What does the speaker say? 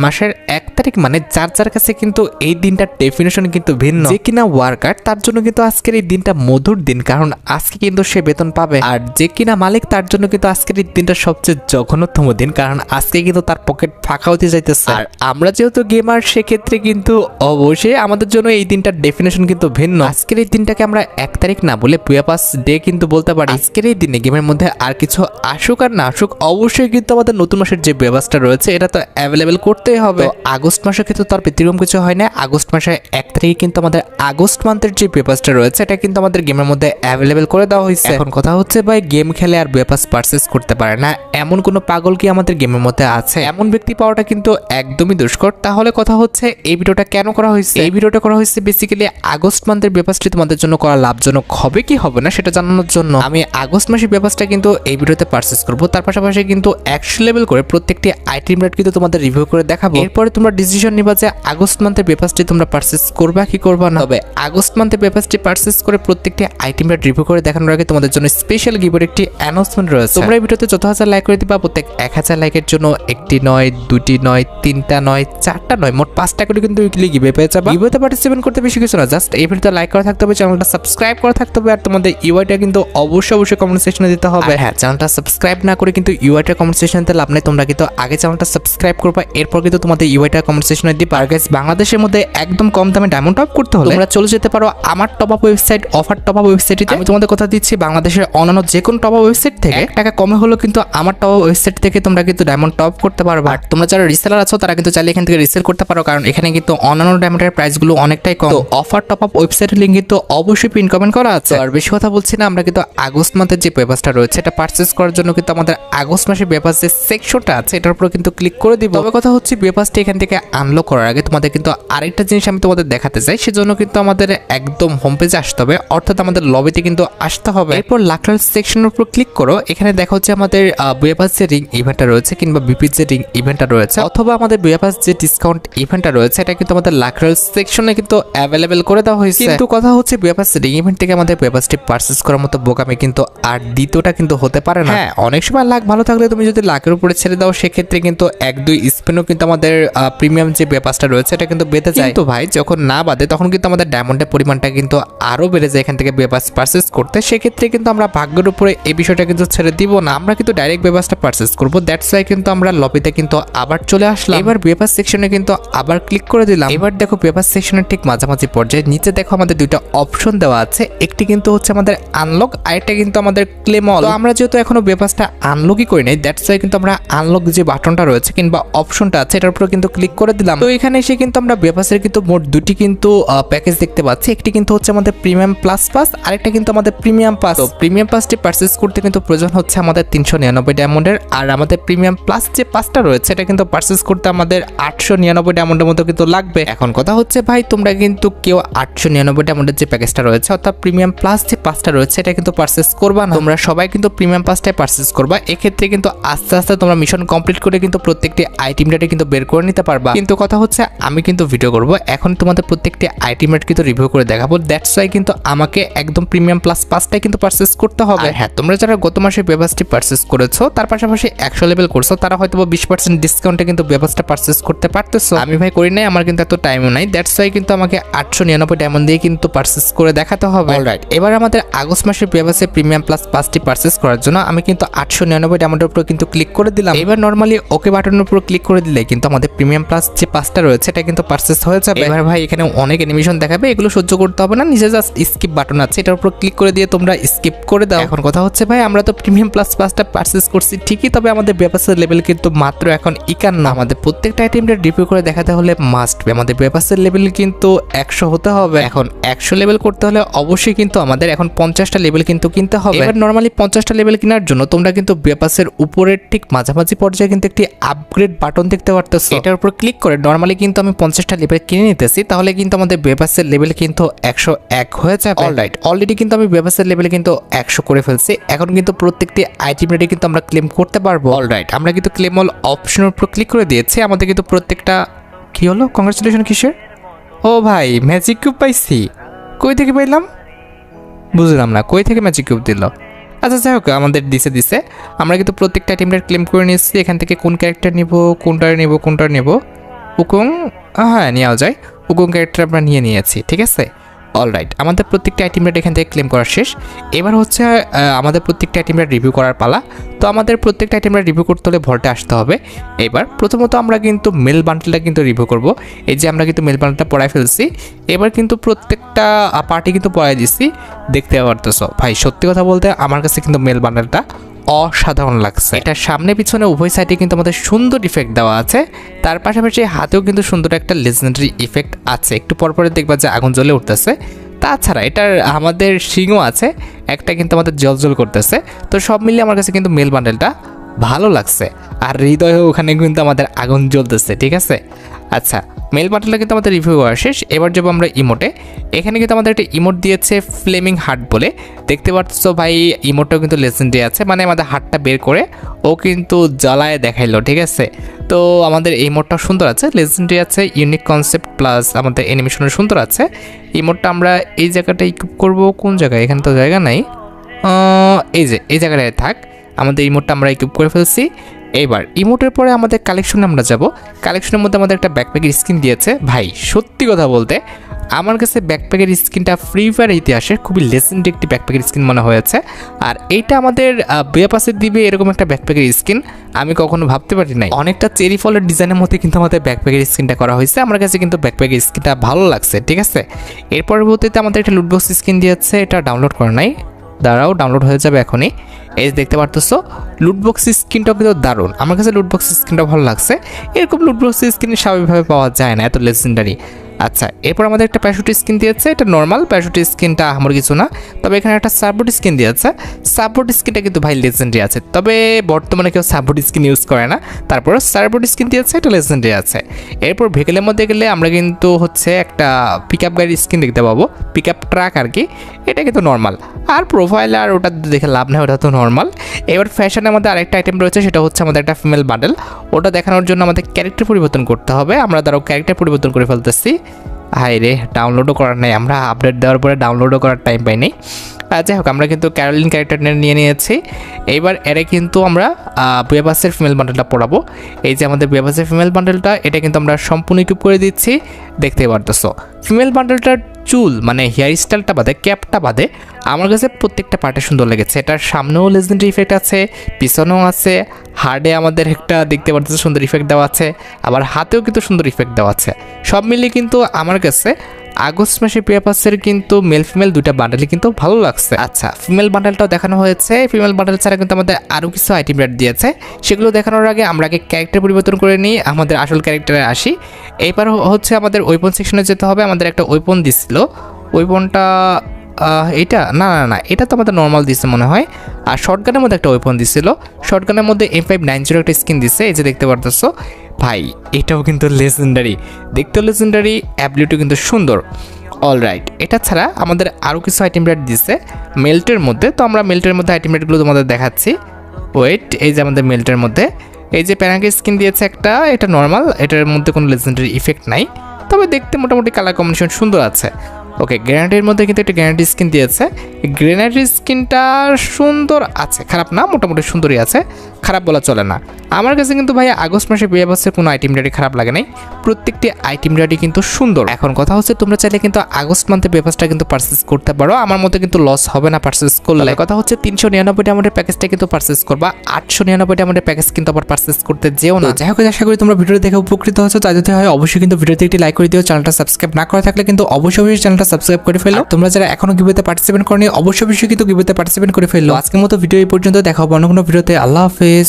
মাসের 1 তারিখ মানে যার যার কাছে কিন্তু এই দিনটার ডেফিনেশন কিন্তু ভিন্ন। যে কিনা ওয়ার্কার তার জন্য কিন্তু আজকের এই দিনটা মধুর দিন, কারণ আজকে কিন্তু সে বেতন পাবে। আর যে কিনা মালিক তার জন্য কিন্তু আজকের এই দিনটা সবচেয়ে জঘন্যতম দিন, কারণ আজকে কিন্তু তার পকেট ফাঁকা হতে যাইতেছে। আর আমরা যেহেতু গেমার, সেক্ষেত্রে কিন্তু অবশ্যই আমাদের জন্য এই দিনটার ডেফিনেশন কিন্তু ভিন্ন। আজকের এই দিনটাকে আমরা 1 তারিখ না বলে বুয়াপাস ডে কিন্তু বলতে পারি। আজকের এই দিনে গেমের মধ্যে আর কিছু আসুক আর না আসুক, অবশ্যই কিন্তু আমাদের নতুন মাসের যে ব্যবস্থা রয়েছে এটা তো অ্যাভেলেবেল করতেই হবে। আগস্ট মাসে কিন্তু তার ব্যতিক্রম কিছু হয় না। আগস্ট মাসের 1 তারিখে কিন্তু আমাদের আগস্ট মান্থের যে ব্যবস্থা রয়েছে এটা কিন্তু আমাদের গেমের মধ্যে অ্যাভেলেবেল করে দেওয়া হয়েছে। এখন কথা হচ্ছে ভাই, গেম খেলে আর ব্যবস্থা পারচেস করতে পারে না এমন কোনো পাগল কি আমাদের গেমের মধ্যে আছে? এমন ব্যক্তি পাওয়াটা কিন্তু একদমই দুষ্কর। তাহলে কথা হচ্ছে এই ভিডিওটা কেন করা হয়েছে? এই ভিডিওটা করা হয়েছে বেসিক্যালি আগস্ট মান্থের ব্যবসাটি তোমাদের জন্য করা লাভজনক হবে কি হবে না সেটা জানানোর জন্য। আমি আগস্ট মাসের ব্যবসাটা কিন্তু এই ভিডিওতে পারচেস করব, তার পাশাপাশি কিন্তু 100 লেভেল করে প্রত্যেকটি আইটেম রেট কিন্তু তোমাদের রিভিউ করে দেখাবো। এরপরে তোমরা ডিসিশন নিবা যে আগস্ট মান্থের ব্যবসাটি তোমরা পারচেস করবা কি করবা না। তবে আগস্ট মান্থের ব্যবসাটি পারচেস করে প্রত্যেকটি আইটেম রেট রিভিউ করে দেখানোর আগে তোমাদের জন্য স্পেশাল গিভের একটি অ্যানাউন্সমেন্ট রয়েছে। তোমরা এই ভিডিওতে যত হাজার লাইক করে দিবা, প্রত্যেক 1000 লাইকের জন্য একটি নয়, দুটি নয়, তিনটা নয়, চারটা নয়, মোট 5টা করে কিন্তু উইকলি গিভে পেয়ে যাবে। গিভেতে পার্টিসিপেট করতে বেশি কিছু না, জাস্ট এই ভিডিওতে লাইক করা থাকতে হবে, চ্যানেলটা সাবস্ক্রাইব করা থাকতে হবে, আর তোমাদের ইউআইটা কিন্তু অবশ্যই কমেন্ট সেকশনে দিতে হবে। হ্যাঁ, চ্যানেলটা সাবস্ক্রাইব না করে কিন্তু ইউআইটা কমেন্ট সেকশনে লাভ নেই। তোমরা কিন্তু আগে চ্যানেলটা সাবস্ক্রাইব করবা, এরপর কিন্তু তোমাদের ইউআইটা কমেন্ট সেকশনে দিবা। আর গাইস, বাংলাদেশের মধ্যে একদম কম দামে ডায়মন্ড টপ করতে হলে তোমরা চলে যেতে পারো আমার top up website, offer top up ওয়েবসাইটে। আমি তোমাদের কথা দিচ্ছি, বাংলাদেশের অন্যান্য যে কোনো টপ আপ ওয়েবসাইট থেকে 1 টাকা কমে হলো কিন্তু আমার টপ আপ ওয়েবসাইট থেকে তোমরা কিন্তু ডায়মন্ড টপ করতে পারবে। আর তোমরা যারা রিসেলার আছো তারা কিন্তু চাইলে এখান থেকে রিসেল করতে পারো, কারণ এখানে কিন্তু অন্যান্য ডায়মন্ডের প্রাইসগুলো অনেকটাই কম। তো অফার টপ আপ ওয়েবসাইটের লিংক কিন্তু অবশ্যই পিন কমেন্ট করা আছে। আর বেশি কথা বলছি না, আমরা কিন্তু আগস্ট মাসের যে পেপারসটা রয়েছে এটা পারচেজ করার জন্য কিন্তু আমাদের আগস্ট মাসের পেপার যে সেকশনটা আছে এটার উপর কিন্তু ক্লিক করে দিব। তবে কথা হচ্ছে পেপারসটা এখান থেকে আনলক করার আগে তোমাদের কিন্তু আরেকটা জিনিস আমি তোমাদের দেখাতে চাই, সেজন্য কিন্তু আমাদের একদম হোম পেজে আসতে হবে, অর্থাৎ আমাদের লবিতে কিন্তু আসতে হবে। এরপর লাকরাল সেকশনের উপর ক্লিক করো। এখানে দেখা হচ্ছে আমাদের বুয়াপাস যে রিং ইভেন্টটা রয়েছে কিংবা বিপি যে রিং ইভেন্টটা রয়েছে, অথবা আমাদের বুয়াপাস যে ডিসকাউন্ট ইভেন্টটা রয়েছে এটা কিন্তু আমাদের লাকরাল সেকশনে কিন্তু অ্যাভেলেবেল করে দেওয়া হয়েছে। কিন্তু কথা হচ্ছে বুয়াপাস রিং ইভেন্ট থেকে আমাদের বুয়াপাসটি পারচেজ করার মতো বোকামি কিন্তু আর দ্বিতীয়টা কিন্তু হতে পারে না। হ্যাঁ, অনেক সময় লাখ ভালো থাকলে তুমি যদি লাখের উপরে ছেড়ে দাও, সেক্ষেত্রে কিন্তু 1-2 স্পিনও কিন্তু আমাদের প্রিমিয়াম যে বুয়াপাসটা রয়েছে এটা কিন্তু বেঁধে যায়। কিন্তু ভাই, যখন না বাদে তখন কিন্তু আমাদের ডায়মন্ডের পরিমাণটা কিন্তু আরো বেড়ে যায় এখান থেকে বুয়াপাস পারচেজ করতে। সেক্ষেত্রে কিন্তু আমরা ভাগ্যের উপরে এই বিষয়টা কিন্তু ছেড়ে দিব না, আমরা কিন্তু ডাইরেক্ট বুয়াপাসটা পারচেজ করবো। দ্যাটস ওয়াই কিন্তু আমরা লবিতে কিন্তু আবার চলে আসলাম। এবার বুয়াপাস সেকশনে কিন্তু আবার ক্লিক করে দিলাম। এবার দেখো বুয়াপাস সেকশনের ঠিক মাঝামাঝি পর্যায়ে নিচে দেখো আমাদের দুইটা অপশন দেওয়া আছে, একটি কিন্তু হচ্ছে আমাদের আনলক, আরেকটা কিন্তু আমাদের ক্লেম অল। তো আমরা যেহেতু এখনো বুয়াপাসটা আনলকই করি নাই, দ্যাটস ওয়াই কিন্তু আমরা আনলক যে বাটনটা রয়েছে কিংবা অপশনটা আছে এটার উপর কিন্তু ক্লিক করে দিলাম। তো এখানে এসে কিন্তু আমরা বুয়াপাসের কিন্তু মোট দুটি কিন্তু প্যাকেজ দেখতে পাচ্ছি, একটি কিন্তু হচ্ছে আমাদের প্রিমিয়াম প্লাস পাস, আরেকটা কিন্তু আমাদের প্রিমিয়াম পাস। তো প্রিমিয়াম পাসটি পারচেজ করতে কিন্তু প্রয়োজন হচ্ছে আমাদের 399 ডায়মন্ডের, আর আমাদের প্রিমিয়াম প্লাস যে পাসটা রয়েছে এটা কিন্তু পারচেজ করতে আমাদের 899 ডায়মন্ডের মতো কিন্তু লাগবে। এখন কথা হচ্ছে ভাই, তোমরা কিন্তু কেউ 899 ডায়মন্ডের যে প্যাকেজটা রয়েছে অর্থাৎ প্রিমিয়াম প্লাস যে পাসটা রয়েছে এটা কিন্তু পারচেজ করবা না, তোমরা সবাই কিন্তু প্রিমিয়াম পাসটাই পারচেজ করবা। এক্ষেত্রে কিন্তু আস্তে আস্তে তোমরা মিশন কমপ্লিট করে কিন্তু প্রত্যেকটি আইটেম রেটে কিন্তু বের করে নিতে পারবা। কিন্তু কথা হচ্ছে আমি কিন্তু ভিডিও করব, এখন তোমাদের প্রত্যেকটি আইটেম রেট কিন্তু রিভিউ করে দেখাবো। দ্যাটস ওয়াই কিন্তু আমাকে একদম প্রিমিয়াম প্লাস পাসটাই কিন্তু পারচেজ করতে হবে। হ্যাঁ, তোমরা যারা গত মাসে ব্যবসাটি পারচেজ করেছো তার পাশাপাশি 100 লেভেল করছো, তারা হয়তো 20% ডিসকাউন্টে কিন্তু ব্যবসাটা পারচেজ করতে পারতেছো। আমি ভাই করি নাই, আমার কিন্তু এত টাইমও নাই, দ্যাটস ওয়াই কিন্তু আমাকে 899 ডায়মন্ড দিয়ে কিন্তু পারচেজ করে দেখাতে হবে। অলরাইট, এবার আমাদের আগস্ট মাসের ব্যবসায় প্রিমিয়াম প্লাস পাসটি পারচেজ করার জন্য আমি কিন্তু 899 ডায়মন্ডের উপর কিন্তু ক্লিক করে দিলাম। এবার নরমালি ওকে বাটনের উপর ক্লিক করে দিলে কিন্তু আমাদের প্রিমিয়াম প্লাস যে পাসটা রয়েছে এটা কিন্তু পারচেজ হয়ে যাবে। এবার ভাই এখানে অনেক অ্যানিমেশন দেখাবে, এগুলো সহ্য করতে হবে না, নিজে জাস্ট স্কিপ বাটন আছে এটার উপর ক্লিক করে দিয়ে তোমরা স্কিপ করে দাও। এখন কথা হচ্ছে ভাই, আমরা তো প্রিমিয়াম প্লাস পাসটা পারচেজ করছি ঠিকই, তবে আমাদের ব্যবসার লেভেল কিন্তু মাত্র এখন 51। আমাদের প্রত্যেকটা আইটেমটা রিভিউ করে দেখাতে হলে মাস্ট বি আমাদের ব্যবসার লেভেল কিন্তু 100 হতে হবে। এখন 100 লেভেল করতে হলে অবশ্যই কিন্তু আমাদের এখন 50টা লেভেল কিন্তু কিনতে হবে। এবার নরমালি 50টা লেভেল কেনার জন্য তোমরা কিন্তু ব্যবসার উপরের ঠিক মাঝামাঝি পর্যায়ে কিন্তু একটি আপগ্রেড বাটন দেখতে পারতেছো, এটার উপর ক্লিক করে নরমালি কিন্তু আমি 50টা লেভেল কিনে নিতেছি, তাহলে কিন্তু আমাদের ব্যবসার লেভেল কিন্তু 101 হয়ে যাবে। অলরাইট, অলরেডি কিন্তু আমি ব্যবসার লেভেল কিন্তু 100 করে ফেলছি। এখন কিন্তু প্রত্যেকটি আইটেম রেটে কিন্তু আমরা ক্লেম করতে পারবো। অলরাইট, আমরা কিন্তু ক্লেম অল অপশনের উপর ক্লিক করে দিয়েছি। আমাদের কিন্তু প্রত্যেকটা কি হলো, কংগ্রেচুলেশন কিসের? ও ভাই, ম্যাজিক কিউব পাইছি। কই থেকে পাইলাম বুঝলাম না, কই থেকে ম্যাজিক কিউব দিল? আচ্ছা যাই হোক, আমাদের দিছে আমরা কিন্তু প্রত্যেকটা আইটেমটা ক্লেম করে নিয়েছি। এখান থেকে কোন ক্যারেক্টার নিব, কোনটা নেব, উকুং, হ্যাঁ নেওয়া যায়, উকুং ক্যারেক্টার আমরা নিয়েছি, ঠিক আছে। অলরাইট, আমাদের প্রত্যেকটা আইটেমটা এখান থেকে ক্লেম করা শেষ। এবার হচ্ছে আমাদের প্রত্যেকটা আইটেমটা রিভিউ করার পালা। তো আমাদের প্রত্যেকটা আইটেমটা রিভিউ করতে হলে ভল্টে আসতে হবে। এবার প্রথমত আমরা কিন্তু মেল বান্ডেলটা কিন্তু রিভিউ করব। এই যে আমরা কিন্তু মেল বান্ডেলটা পড়ায় ফেলছি। এবার কিন্তু প্রত্যেকটা পার্টি কিন্তু পড়ায় দিচ্ছি, দেখতে পারতেছো। ভাই সত্যি কথা বলতে আমার কাছে কিন্তু মেল বান্ডেলটা অসাধারণ লাগছে। এটার সামনে পিছনে উভয় সাইডে কিন্তু আমাদের সুন্দর ইফেক্ট দেওয়া আছে, তার পাশাপাশি হাতেও কিন্তু সুন্দর একটা লেজেন্ডারি ইফেক্ট আছে। একটু পরপরে দেখবা যে আগুন জ্বলে উঠতেছে। তাছাড়া এটার আমাদের শিংও আছে, একটা কিন্তু আমাদের জল করতেছে। তো সব মিলিয়ে আমার কাছে কিন্তু মেল বান্ডেলটা ভালো লাগছে। আর হৃদয়ে ওখানে কিন্তু আমাদের আগুন জ্বলতেছে, ঠিক আছে। আচ্ছা, মেল বান্ডেলটা কিন্তু আমাদের রিভিউ করা শেষ। এবার যাবো আমরা ইমোটে। এখানে কিন্তু আমাদের একটা ইমোট দিয়েছে ফ্লেমিং হার্ট বলে, দেখতে পাচ্ছ ভাই। ইমোটটাও কিন্তু লেজেন্ডারি আছে, মানে আমাদের হার্টটা বের করে ও কিন্তু জ্বালায় দেখাইলো, ঠিক আছে। তো আমাদের এই ইমোটটাও সুন্দর আছে, লেজেন্ডারি আছে, ইউনিক কনসেপ্ট প্লাস আমাদের অ্যানিমেশনও সুন্দর আছে। ইমোটটা আমরা এই জায়গাটা ইকুইপ করবো, কোন জায়গায়, এখানে তো জায়গা নাই, এই যে এই জায়গাটায় থাক। আমাদের ইমোটটা আমরা ইকুইপ করে ফেলছি। এবার ইমোটের পরে আমাদের কালেকশনে আমরা যাব। কালেকশনের মধ্যে আমাদের একটা ব্যাকপ্যাকের স্কিন দিয়েছে। ভাই সত্যি কথা বলতে আমার কাছে ব্যাকপ্যাকের স্কিনটা ফ্রি ফায়ার ইতিহাসে খুবই লেজেন্ডারি একটি ব্যাকপ্যাকের স্কিন মনে হয়েছে। আর এইটা আমাদের বেপাসে দিবে এরকম একটা ব্যাকপ্যাকের স্কিন আমি কখনো ভাবতে পারি নাই। অনেকটা চেরি ফলের ডিজাইনের মধ্যে কিন্তু আমাদের ব্যাকপ্যাকের স্কিনটা করা হয়েছে। আমার কাছে কিন্তু ব্যাকপ্যাকের স্কিনটা ভালো লাগছে, ঠিক আছে। এর পরবর্তীতে আমাদের একটা লুটবক্স স্কিন দিয়েছে, এটা ডাউনলোড করা নাই, দাঁড়াও ডাউনলোড হয়ে যাবে এখনই। এই দেখতে পারতেছো লুটবক্স স্কিনটাও কিন্তু দারুণ, আমার কাছে লুটবক্স স্কিনটা ভালো লাগছে। এরকম লুটবক্স স্কিন স্বাভাবিকভাবে পাওয়া যায় না, এত লেজেন্ডারি। আচ্ছা, এরপর আমাদের একটা প্যারাশুট স্কিন দিয়েছে, এটা নর্মাল প্যারাশুট স্কিনটা আমার কিছু না, তবে এখানে একটা সাপোর্ট স্কিন দিয়েছে। সাপোর্ট স্কিনটা কিন্তু ভাই লেজেন্ডারি আছে, তবে বর্তমানে কেউ সাপোর্ট স্কিন ইউজ করে না, তারপর সাপোর্ট স্কিন দিয়েছে, এটা লেজেন্ডারি আছে। এরপর ভেহিকেলের মধ্যে গেলে আমরা কিন্তু হচ্ছে একটা পিক আপ গাড়ির স্কিন দেখতে পাবো, পিক আপ ট্রাক আর কি, এটা কিন্তু নর্মাল। আর প্রোফাইল আর ওটা দেখে লাভ নেই, ওটা তো নর্মাল। এবার ফ্যাশনের মধ্যে আরেকটা আইটেম রয়েছে, সেটা হচ্ছে আমাদের একটা ফিমেল বান্ডেল। ওটা দেখানোর জন্য আমাদের ক্যারেক্টার পরিবর্তন করতে হবে, আমরা তারও ক্যারেক্টার পরিবর্তন করে ফেলতেছি। হাই রে, ডাউনলোডও করার নেই, আমরা আপডেট দেওয়ার পরে ডাউনলোডও করার টাইম পাইনি। যাই হোক, আমরা কিন্তু ক্যারোলিন ক্যারেক্টার নিয়ে নিয়েছি। এইবার এরে কিন্তু আমরা বেবাসের ফিমেল বান্ডেলটা পড়াবো। এই যে আমাদের বেবাসের ফিমেল বান্ডেলটা, এটা কিন্তু আমরা সম্পূর্ণ ইকুইপ করে দিচ্ছি, দেখতেই পারতেছো। ফিমেল বান্ডেলটার চুল মানে হেয়ার স্টাইলটা বাদে, ক্যাপটা বাদে আমার কাছে প্রত্যেকটা পার্টে সুন্দর লেগেছে। এটার সামনেও লেজেন্ডারি ইফেক্ট আছে, পিছনেও আছে, হার্ডে আমাদের একটা দেখতে পারতেছে সুন্দর ইফেক্ট দেওয়া আছে, আবার হাতেও কিন্তু সুন্দর ইফেক্ট দেওয়া আছে। সব মিলিয়ে কিন্তু আমার কাছে আগস্ট মাসে পেপাসের কিন্তু মেল ফিমেল দুইটা বান্ডেলই কিন্তু ভালো লাগছে। আচ্ছা, ফিমেল বান্ডেলটাও দেখানো হয়েছে। ফিমেল বান্ডেল ছাড়া কিন্তু আমাদের আরও কিছু আইটেম রেট দিয়েছে, সেগুলো দেখানোর আগে আমরা আগে ক্যারেক্টার পরিবর্তন করে নিই, আমাদের আসল ক্যারেক্টারে আসি। এইবার হচ্ছে আমাদের ওয়েপন সেকশনে যেতে হবে। আমাদের একটা ওয়েপন দিছিল, ওয়েপনটা এটা না না না এটা তো আমাদের নর্মাল দিচ্ছে মনে হয়। আর শর্টগানের মধ্যে একটা ওয়েপন দিছিল, শর্টগানের মধ্যে M590 একটা স্কিন দিচ্ছে, এই যে দেখতে পারতেছো। ভাই এটাও কিন্তু লেজেন্ডারি, দেখতেও লেজেন্ডারি, অ্যাবিলিটিও কিন্তু সুন্দর। অলরাইট, এটা ছাড়া আমাদের আরও কিছু আইটেম রেট দিচ্ছে মেল্টের মধ্যে। তো আমরা মেল্টের মধ্যে আইটেম রেটগুলো তোমাদের দেখাচ্ছি। ওয়েট, এই যে আমাদের মেল্টের মধ্যে এই যে প্যানাকে স্কিন দিয়েছে একটা, এটা নর্মাল, এটার মধ্যে কোনো লেজেন্ডারি ইফেক্ট নাই, তবে দেখতে মোটামুটি কালার কম্বিনেশন সুন্দর আছে। ওকে, গ্রেনেডের মধ্যে কিন্তু একটা গ্রেনেড স্কিন দিয়েছে, গ্রেনেডের স্কিনটা সুন্দর আছে, খারাপ না, মোটামুটি সুন্দরই আছে, খারাপ বলা চলে না। আমার কাছে কিন্তু ভাই আগস্ট মাসে বেয়াবাসের কোনো আইটেম রেডি খারাপ লাগে নাই, প্রত্যেকটি আইটেম রেডি কিন্তু সুন্দর। এখন কথা হচ্ছে তোমরা চাইলে কিন্তু আগস্ট মান্থে বেয়াবাসটা কিন্তু পারচেস করতে পারো, আমার মতে কিন্তু লস হবে না পারচেস করলে। কথা হচ্ছে 399 ডায়মন্ডের প্যাকেজটা কিন্তু পারচেস করবা, 899 ডায়মন্ডের প্যাকেজ কিন্তু আবার পারচেস করতে যেও না। যাই হোক, আশা করি তোমরা ভিডিও দেখে উপকৃত হয়েছো, তাই যদি হয় অবশ্যই কিন্তু ভিডিওতে একটি লাইক করে দিও, চ্যানেলটা সাবস্ক্রাইব না করা থাকলে কিন্তু অবশ্যই চ্যানেলটা সাবস্ক্রাইব করে ফেলো। তোমরা যারা এখনো গিভওয়েতে পার্টিসিপেট করনি অবশ্যই কিন্তু গিভওয়েতে পার্টিসিপেট করে ফেলো। আজকের মতো ভিডিও এই পর্যন্ত, দেখা হবে অন্য কোনো ভিডিওতে। আল্লাহ হাফেজ।